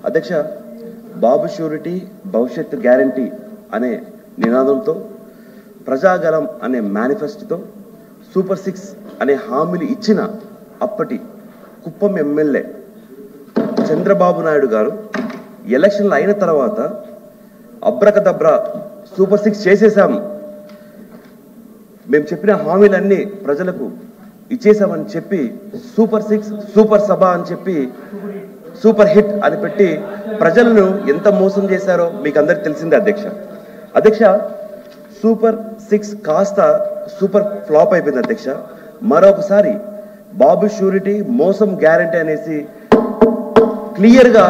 అధ్యక్ష, బాబు షూరిటీ భవిష్యత్తు గ్యారంటీ అనే నినాదంతో, ప్రజాగలం అనే మేనిఫెస్టోతో, సూపర్ 6 అనే హామీలు ఇచ్చిన అప్పటి కుప్పం ఎమ్మెల్యే చంద్రబాబు నాయుడు గారు ఎలక్షన్లు అయిన తర్వాత అబ్రకదబ్రా సూపర్ 6 చేసేసాం, మేము చెప్పిన హామీలన్నీ ప్రజలకు ఇచ్చేసామని చెప్పి సూపర్ 6 సూపర్ సభ అని చెప్పి సూపర్ హిట్ అని పెట్టి ప్రజలను ఎంత మోసం చేశారో మీకు అందరికి తెలిసిందే అధ్యక్ష. అధ్యక్ష, సూపర్ 6 కాస్త సూపర్ ఫ్లాప్ అయిపోయింది అధ్యక్ష. మరొకసారి బాబు షూరిటీ మోసం గ్యారంటీ అనేసి క్లియర్గా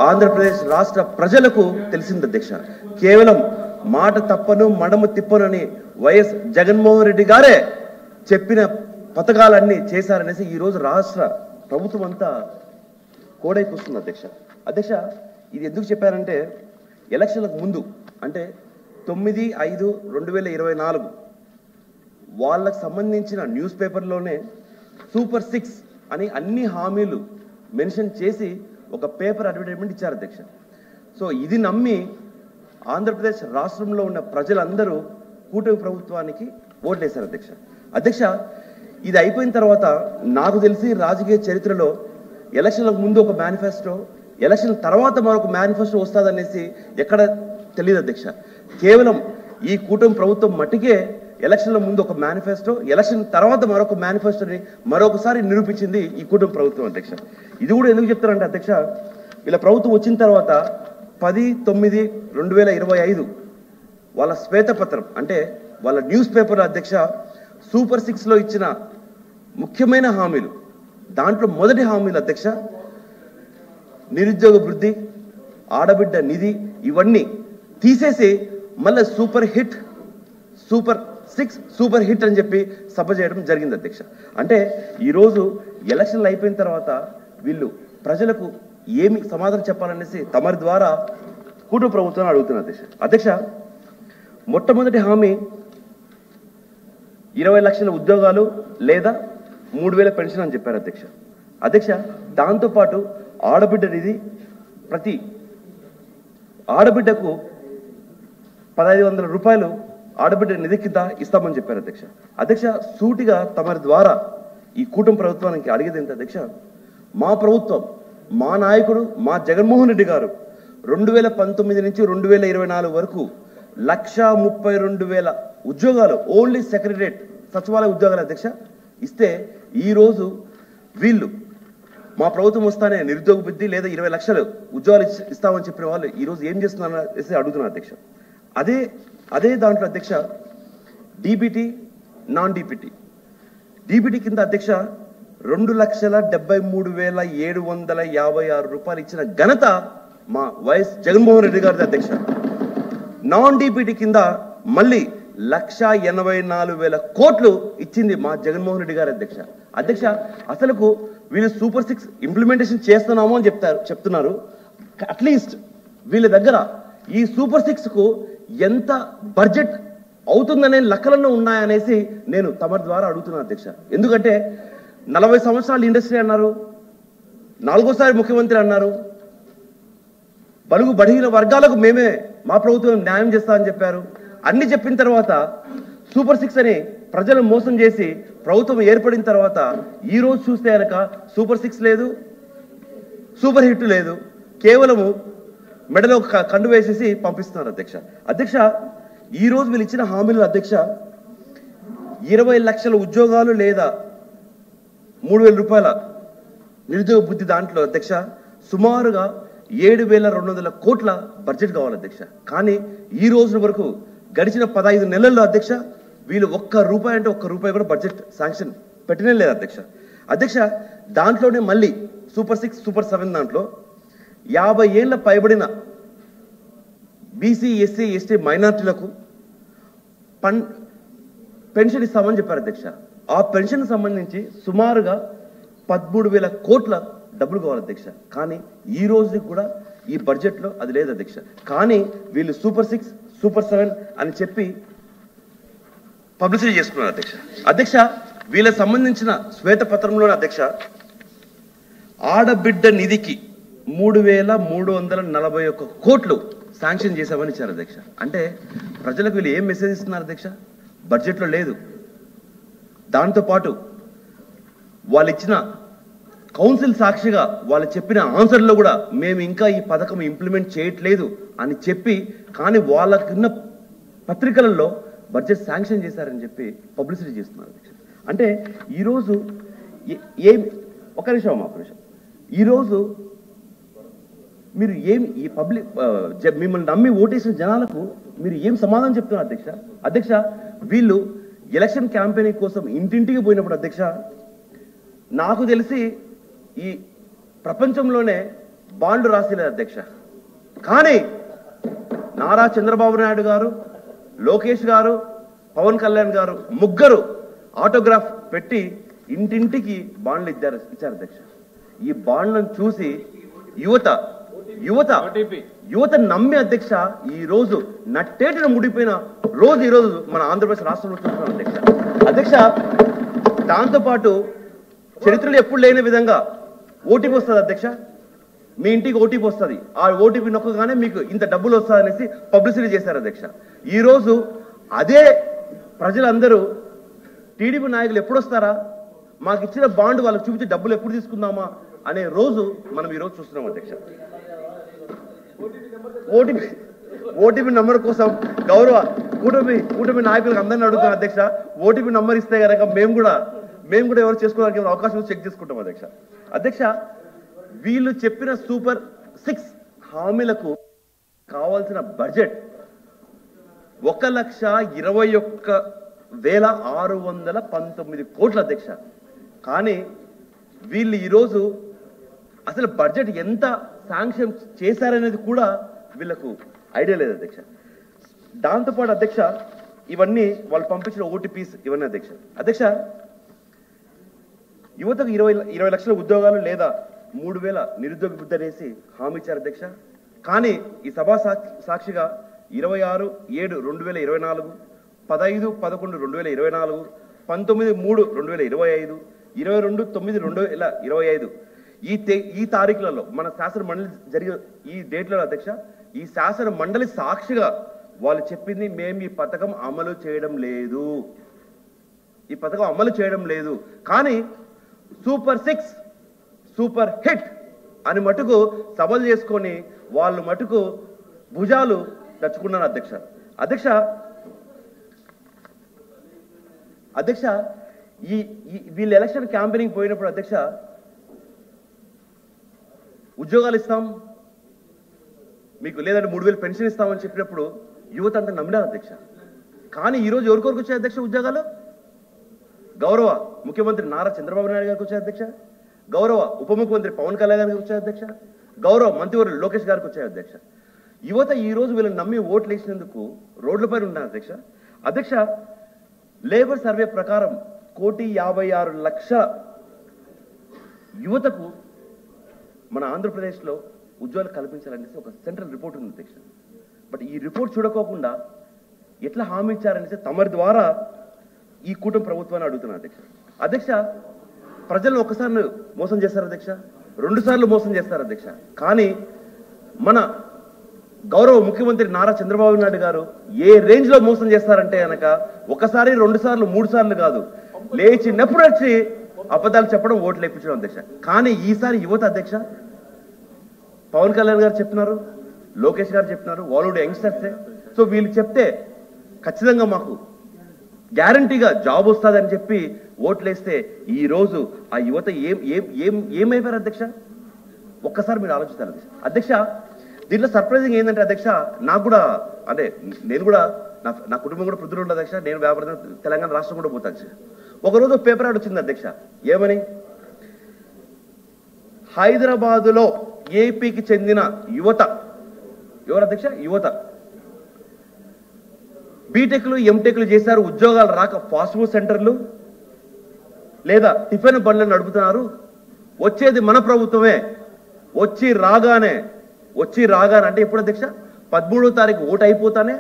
ఆంధ్రప్రదేశ్ రాష్ట్ర ప్రజలకు తెలిసింది అధ్యక్ష. కేవలం మాట తప్పను మడమ తిప్పనని వైఎస్ జగన్మోహన్ రెడ్డి గారే చెప్పిన పథకాలన్నీ చేశారనేసి ఈరోజు రాష్ట్ర ప్రభుత్వం అంతా కోడైకొస్తుంది అధ్యక్ష. అధ్యక్ష, ఇది ఎందుకు చెప్పారంటే ఎలక్షన్లకు ముందు అంటే 9/5/2024 వాళ్ళకు సంబంధించిన న్యూస్ పేపర్లోనే సూపర్ 6 అని అన్ని హామీలు మెన్షన్ చేసి ఒక పేపర్ అడ్వర్టైజ్మెంట్ ఇచ్చారు అధ్యక్ష. సో ఇది నమ్మి ఆంధ్రప్రదేశ్ రాష్ట్రంలో ఉన్న ప్రజలందరూ కూటమి ప్రభుత్వానికి ఓట్లేశారు అధ్యక్ష. అధ్యక్ష, ఇది అయిపోయిన తర్వాత నాకు తెలిసి రాజకీయ చరిత్రలో ఎలక్షన్లకు ముందు ఒక మేనిఫెస్టో, ఎలక్షన్ తర్వాత మరొక మేనిఫెస్టో వస్తుందనేసి ఎక్కడ తెలియదు అధ్యక్ష. కేవలం ఈ కూటమి ప్రభుత్వం మట్టికే ఎలక్షన్ల ముందు ఒక మేనిఫెస్టో, ఎలక్షన్ తర్వాత మరొక మేనిఫెస్టోని మరొకసారి నిరూపించింది ఈ కూటమి ప్రభుత్వం అధ్యక్ష. ఇది కూడా ఎందుకు చెప్తారంటే అధ్యక్ష, వీళ్ళ ప్రభుత్వం వచ్చిన తర్వాత 10/9/2025 వాళ్ళ శ్వేతపత్రం అంటే వాళ్ళ న్యూస్ పేపర్ అధ్యక్ష సూపర్ 6లో ఇచ్చిన ముఖ్యమైన హామీలు, దాంట్లో మొదటి హామీలు అధ్యక్ష నిరుద్యోగ వృద్ధి, ఆడబిడ్డ నిధి ఇవన్నీ తీసేసి మళ్ళీ super hit, super 6 super hit అని చెప్పి సభ చేయడం జరిగింది అధ్యక్ష. అంటే ఈరోజు ఎలక్షన్లు అయిపోయిన తర్వాత వీళ్ళు ప్రజలకు ఏమి సమాధానం చెప్పాలనేసి తమరి ద్వారా కూటమి ప్రభుత్వాన్ని అడుగుతున్నారు అధ్యక్ష. అధ్యక్ష, మొట్టమొదటి హామీ 20 లక్షల ఉద్యోగాలు లేదా 3,000 పెన్షన్ అని చెప్పారు అధ్యక్ష. అధ్యక్ష, దాంతోపాటు ఆడబిడ్డ నిధి ప్రతి ఆడబిడ్డకు 1,500 రూపాయలు ఆడబిడ్డ నిధి కింద ఇస్తామని చెప్పారు అధ్యక్ష. అధ్యక్ష, సూటిగా తమరి ద్వారా ఈ కూటమి ప్రభుత్వానికి అడిగేది ఏంటి అధ్యక్ష, మా ప్రభుత్వం, మా నాయకుడు మా జగన్మోహన్ రెడ్డి గారు 2019 నుంచి 2024 వరకు 132,000 ఉద్యోగాలు ఓన్లీ సెక్రటరేట్ సచివాలయ ఉద్యోగాలు అధ్యక్ష ఇస్తే, ఈరోజు వీళ్ళు మా ప్రభుత్వం వస్తానే నిరుద్యోగ వృద్ధి లేదా 20 లక్షలు ఉద్యోగాలు ఇస్తామని చెప్పిన వాళ్ళు ఈరోజు ఏం చేస్తున్నారు అనేసి అడుగుతున్నారు అధ్యక్ష. అదే దాంట్లో అధ్యక్ష డీబీటీ, నాన్ డీబీటీ కింద అధ్యక్ష 2,73,756 రూపాయలు ఇచ్చిన ఘనత మా వైఎస్ జగన్మోహన్ రెడ్డి గారిది అధ్యక్ష. నాన్ డీబీటీ కింద మళ్ళీ 1,84,000 కోట్లు ఇచ్చింది మా జగన్మోహన్ రెడ్డి గారి అధ్యక్ష. అధ్యక్ష, అసలుకు వీళ్ళు సూపర్ 6 ఇంప్లిమెంటేషన్ చేస్తున్నాము అని చెప్తున్నారు. అట్లీస్ట్ వీళ్ళ దగ్గర ఈ సూపర్ 6కు ఎంత బడ్జెట్ అవుతుందనే లెక్కలలో ఉన్నాయనేసి నేను తమరి ద్వారా అడుగుతున్నాను అధ్యక్ష. ఎందుకంటే 40 సంవత్సరాలు ఇండస్ట్రీ అన్నారు, 4వ ముఖ్యమంత్రి అన్నారు, బలుగు బలహీన వర్గాలకు మేమే మా ప్రభుత్వం న్యాయం చేస్తామని చెప్పారు. అన్ని చెప్పిన తర్వాత సూపర్ 6 అని ప్రజలు మోసం చేసి ప్రభుత్వం ఏర్పడిన తర్వాత ఈ రోజు చూస్తే కనుక సూపర్ 6 లేదు, సూపర్ హిట్ లేదు, కేవలము మెడలో కండు వేసేసి పంపిస్తున్నారు అధ్యక్ష. అధ్యక్ష, ఈ రోజు వీళ్ళు ఇచ్చిన హామీలు అధ్యక్ష 20 లక్షల ఉద్యోగాలు లేదా 3,000 రూపాయల నిరుద్యోగ బుద్ధి దాంట్లో అధ్యక్ష సుమారుగా 7,200 కోట్ల బడ్జెట్ కావాలి అధ్యక్ష. కానీ ఈ రోజు వరకు గడిచిన 15 నెలల్లో అధ్యక్ష వీళ్ళు ₹1 అంటే ₹1 కూడా బడ్జెట్ శాంక్షన్ పెట్టనే లేదు అధ్యక్ష. అధ్యక్ష, దాంట్లోనే మళ్ళీ సూపర్ 6 సూపర్ 7 దాంట్లో 50 ఏళ్ల పైబడిన బీసీ ఎస్సీ ఎస్టీ మైనార్టీలకు పెన్షన్ ఇస్తామని చెప్పారు అధ్యక్ష. ఆ పెన్షన్ సంబంధించి సుమారుగా 13,000 కోట్ల డబ్బులు కావాలి అధ్యక్ష. కానీ ఈ రోజుకి కూడా ఈ బడ్జెట్లో అది లేదు అధ్యక్ష. కానీ వీళ్ళు సూపర్ 6 సూపర్ 7 అని చెప్పి పబ్లిసిటీ చేసుకున్నారు అధ్యక్ష. అధ్యక్ష, వీళ్ళకి సంబంధించిన శ్వేతపత్రంలోని అధ్యక్ష ఆడబిడ్డ నిధికి 3,341 కోట్లు శాంక్షన్ చేశామని ఇచ్చారు అధ్యక్ష. అంటే ప్రజలకు వీళ్ళు ఏం మెసేజ్ ఇస్తున్నారు అధ్యక్ష? బడ్జెట్లో లేదు. దాంతోపాటు వాళ్ళు ఇచ్చిన కౌన్సిల్ సాక్షిగా వాళ్ళు చెప్పిన ఆన్సర్లో కూడా మేము ఇంకా ఈ పథకం ఇంప్లిమెంట్ చేయట్లేదు అని చెప్పి, కానీ వాళ్ళకున్న పత్రికలలో బడ్జెట్ శాంక్షన్ చేశారని చెప్పి పబ్లిసిటీ చేస్తున్నారు అధ్యక్ష. అంటే ఈరోజు ఒక నిమిషం ఈరోజు మీరు ఈ పబ్లిక్ మిమ్మల్ని నమ్మి ఓటేసిన జనాలకు మీరు ఏం సమాధానం చెప్తున్నారు అధ్యక్ష? అధ్యక్ష, వీళ్ళు ఎలక్షన్ క్యాంపెయినింగ్ కోసం ఇంటింటికి పోయినప్పుడు అధ్యక్ష, నాకు తెలిసి ఈ ప్రపంచంలోనే బాండ్లు రాసిలేదు అధ్యక్ష. కానీ నారా చంద్రబాబు నాయుడు గారు, లోకేష్ గారు, పవన్ కళ్యాణ్ గారు ముగ్గురు ఆటోగ్రాఫ్ పెట్టి ఇంటింటికి బాండ్లు ఇచ్చారు అధ్యక్ష. ఈ బాండ్లను చూసి యువత నమ్మి అధ్యక్ష ఈ రోజు నట్టేటిన ముడిపోయిన రోజు ఈ రోజు మన ఆంధ్రప్రదేశ్ రాష్ట్రంలో చూస్తున్నాం అధ్యక్ష. అధ్యక్ష, దాంతోపాటు చరిత్రలో ఎప్పుడు లేని విధంగా ఓటీపీ వస్తుంది అధ్యక్ష. మీ ఇంటికి ఓటీపీ వస్తుంది. ఆ ఓటీపీ నొక్కగానే మీకు ఇంత డబ్బులు వస్తుందనేసి పబ్లిసిటీ చేశారు అధ్యక్ష. ఈరోజు అదే ప్రజలందరూ టీడీపీ నాయకులు ఎప్పుడు వస్తారా, మాకు ఇచ్చిన బాండ్ వాళ్ళకి చూపించి డబ్బులు ఎప్పుడు తీసుకుందామా అనే రోజు మనం ఈరోజు చూస్తున్నాం అధ్యక్ష. ఓటీపీ నంబర్ కోసం గౌరవ కూటమి నాయకులకు అందరినీ అడుగుతాం అధ్యక్ష. ఓటీపీ నంబర్ ఇస్తే కనుక మేము కూడా ఎవరు చేసుకోవడానికి అవకాశం చెక్ చేసుకుంటాం అధ్యక్ష. అధ్యక్ష, వీళ్ళు చెప్పిన సూపర్ 6 హామీలకు కావాల్సిన బడ్జెట్ 1,21,619 కోట్ల అధ్యక్ష. కానీ వీళ్ళు ఈరోజు అసలు బడ్జెట్ ఎంత శాంక్షన్ చేశారనేది కూడా వీళ్ళకు ఐడియా లేదు అధ్యక్ష. దాంతోపాటు అధ్యక్ష, ఇవన్నీ వాళ్ళు పంపించిన ఓటీపీస్ ఇవన్నీ అధ్యక్ష. అధ్యక్ష, యువతకు 20 లక్షల ఉద్యోగాలు లేదా 3,000 నిరుద్యోగ వృద్ధి అనేసి హామీ ఇచ్చారు అధ్యక్ష. కానీ ఈ సభా సాక్షిగా 26/7/2024, 15/11/2024, 19/3/2025, 22/9/2025 ఈ తారీఖులలో మన శాసన మండలి జరిగే ఈ డేట్లలో అధ్యక్ష, ఈ శాసన మండలి సాక్షిగా వాళ్ళు చెప్పింది మేము ఈ పథకం అమలు చేయడం లేదు, కానీ సూపర్ 6 సూపర్ హిట్ అని మటుకు సభలు చేసుకొని వాళ్ళు మటుకు భుజాలు తెచ్చుకున్నారు అధ్యక్ష. అధ్యక్ష, వీళ్ళు ఎలక్షన్ క్యాంపెయినింగ్ పోయినప్పుడు అధ్యక్ష, ఉద్యోగాలు ఇస్తాం మీకు, లేదంటే 3,000 పెన్షన్ ఇస్తామని చెప్పినప్పుడు యువత అంతా నమ్మినారు అధ్యక్ష. కానీ ఈరోజు ఎవరికొరకు వచ్చాయి అధ్యక్ష ఉద్యోగాలు? గౌరవ ముఖ్యమంత్రి నారా చంద్రబాబు నాయుడు గారికి వచ్చాయి అధ్యక్ష, గౌరవ ఉప ముఖ్యమంత్రి పవన్ కళ్యాణ్ గారికి వచ్చాయి అధ్యక్ష, గౌరవ మంత్రివర్యులు లోకేష్ గారికి వచ్చాయి అధ్యక్ష. యువత ఈ రోజు వీళ్ళని నమ్మి ఓట్లు వేసినందుకు రోడ్లపైన ఉన్నారు అధ్యక్ష. అధ్యక్ష, లేబర్ సర్వే ప్రకారం 1,56,00,000 యువతకు మన ఆంధ్రప్రదేశ్లో ఉద్యోగాలు కల్పించాలనేసి ఒక సెంట్రల్ రిపోర్ట్ ఉంది అధ్యక్ష. బట్ ఈ రిపోర్ట్ చూడకోకుండా ఎట్లా హామీ ఇచ్చారనేసి తమరి ద్వారా ఈ కూటమి ప్రభుత్వాన్ని అడుగుతున్నారు అధ్యక్ష. అధ్యక్ష, ప్రజలను ఒకసారి మోసం చేస్తారు అధ్యక్ష, 2 సార్లు మోసం చేస్తారు అధ్యక్ష. కానీ మన గౌరవ ముఖ్యమంత్రి నారా చంద్రబాబు నాయుడు గారు ఏ రేంజ్ లో మోసం చేస్తారంటే కనుక 1 సారి 2 సార్లు 3 సార్లు కాదు, లేచినప్పుడు వచ్చి అబద్ధాలు చెప్పడం, ఓట్లు వేయించడం అధ్యక్ష. కానీ ఈసారి యువత అధ్యక్ష, పవన్ కళ్యాణ్ గారు చెప్తున్నారు, లోకేష్ గారు చెప్తున్నారు, వాళ్ళు యంగ్స్టర్సే. సో వీళ్ళు చెప్తే ఖచ్చితంగా మాకు గ్యారంటీగా జాబ్ వస్తుందని చెప్పి ఓట్లేస్తే ఈ రోజు ఆ యువత ఏమైపోయారు అధ్యక్ష? ఒక్కసారి మీరు ఆలోచిస్తారు అధ్యక్ష. దీంట్లో సర్ప్రైజింగ్ ఏంటంటే అధ్యక్ష, నాకు కూడా అంటే నేను కూడా నా కుటుంబం కూడా పృథ్వీ ఉండదు అధ్యక్ష. నేను వ్యాపారం తెలంగాణ రాష్ట్రం కూడా పోతా అధ్యక్ష. ఒకరోజు పేపర్ యాడ్ వచ్చింది అధ్యక్ష, ఏమని? హైదరాబాదులో ఏపీకి చెందిన యువత, ఎవరు అధ్యక్ష? యువత బీటెక్లు ఎంటెక్లు చేశారు, ఉద్యోగాలు రాక ఫాస్ట్ ఫుడ్ సెంటర్లు లేదా టిఫిన్ బండ్లను నడుపుతున్నారు. వచ్చేది మన ప్రభుత్వమే, వచ్చి రాగానే అంటే ఎప్పుడు అధ్యక్ష? 13వ తారీఖు ఓటు అయిపోతానే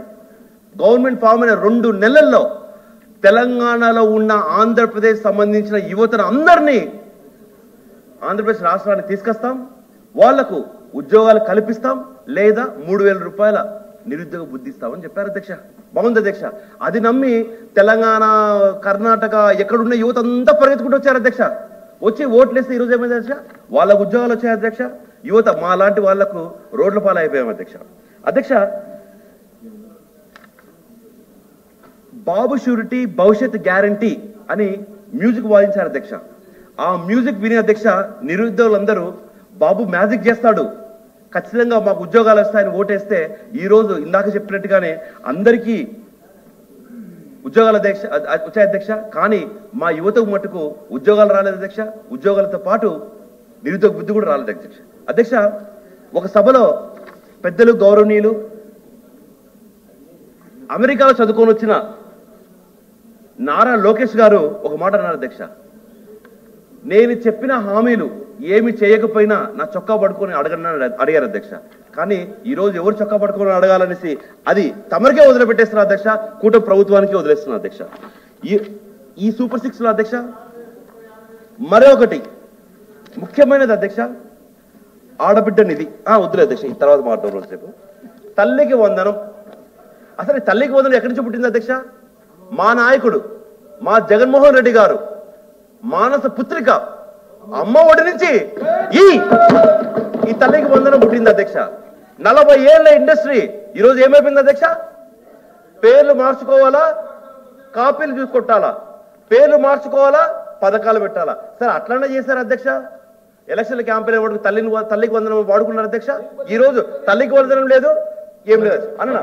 గవర్నమెంట్ ఫామ్ అయిన 2 నెలల్లో తెలంగాణలో ఉన్న ఆంధ్రప్రదేశ్ సంబంధించిన యువతను అందరినీ ఆంధ్రప్రదేశ్ రాష్ట్రానికి తీసుకొస్తాం. వాళ్లకు ఉద్యోగాలు కల్పిస్తాం లేదా 3,000 రూపాయల నిరుద్యోగ బుద్ధి ఇస్తామని చెప్పారు అధ్యక్ష. బాగుంది అధ్యక్ష. అది నమ్మి తెలంగాణ, కర్ణాటక ఎక్కడున్న యువత అంతా పరిగెత్తుకుంటూ వచ్చారు అధ్యక్ష. వచ్చి ఓట్లేస్తే ఈరోజు ఏమైంది అధ్యక్ష? వాళ్ళకు ఉద్యోగాలు వచ్చాయి అధ్యక్ష. యువత మా లాంటి వాళ్లకు రోడ్ల పాలు అయిపోయాం అధ్యక్ష. అధ్యక్ష, బాబు షూరిటీ భవిష్యత్ గ్యారంటీ అని మ్యూజిక్ వాయించారు అధ్యక్ష. ఆ మ్యూజిక్ విని అధ్యక్ష నిరుద్యోగులందరూ బాబు మ్యాజిక్ చేస్తాడు, ఖచ్చితంగా మాకు ఉద్యోగాలు వస్తాయని ఓటేస్తే ఈరోజు ఇందాక చెప్పినట్టుగానే అందరికీ ఉద్యోగాలు వచ్చాయి అధ్యక్ష. కానీ మా యువతకు మటుకు ఉద్యోగాలు రాలేదు అధ్యక్ష. ఉద్యోగాలతో పాటు నిరుద్యోగ బుద్ధి కూడా రాలేదు అధ్యక్ష. అధ్యక్ష, ఒక సభలో పెద్దలు గౌరవనీయులు అమెరికాలో చదువుకొని వచ్చిన నారా లోకేష్ గారు ఒక మాట అన్నారు అధ్యక్ష. నేను చెప్పిన హామీలు ఏమి చేయకపోయినా నా చొక్కా పడుకొని అడిగారు అధ్యక్ష. కానీ ఈరోజు ఎవరు చొక్కా పడుకొని అడగాలనేసి అది తమరికే వదిలిపెట్టేస్తున్నారు అధ్యక్ష. కూటమి ప్రభుత్వానికి వదిలేస్తున్నారు అధ్యక్ష. ఈ సూపర్ 6 లో అధ్యక్ష మరొకటి ముఖ్యమైనది అధ్యక్ష, ఆడబిడ్డ నిధి. వద్దులే అధ్యక్ష, ఈ తర్వాత మాట్లాడడం సేపు. తల్లికి వందనం. అసలు తల్లికి వందనం ఎక్కడి నుంచి పుట్టింది అధ్యక్ష? మా నాయకుడు మా జగన్మోహన్ రెడ్డి గారు మానస పుత్రిక అమ్మ ఒడి నుంచి ఈ తల్లికి వందనం పుట్టింది అధ్యక్ష. 40 ఏళ్ల ఇండస్ట్రీ ఈరోజు ఏమైపోయింది అధ్యక్ష? పేర్లు మార్చుకోవాలా, కాపీలు చూసుకొట్టాలా, పేర్లు మార్చుకోవాలా, పథకాలు పెట్టాలా. సరే అట్లానే చేశారు అధ్యక్ష. ఎలక్షన్ల క్యాంపెయిన్ తల్లికి వందనం వాడుకున్నారు అధ్యక్ష. ఈ రోజు తల్లికి వందనం లేదు, ఏం లేదు అన్న.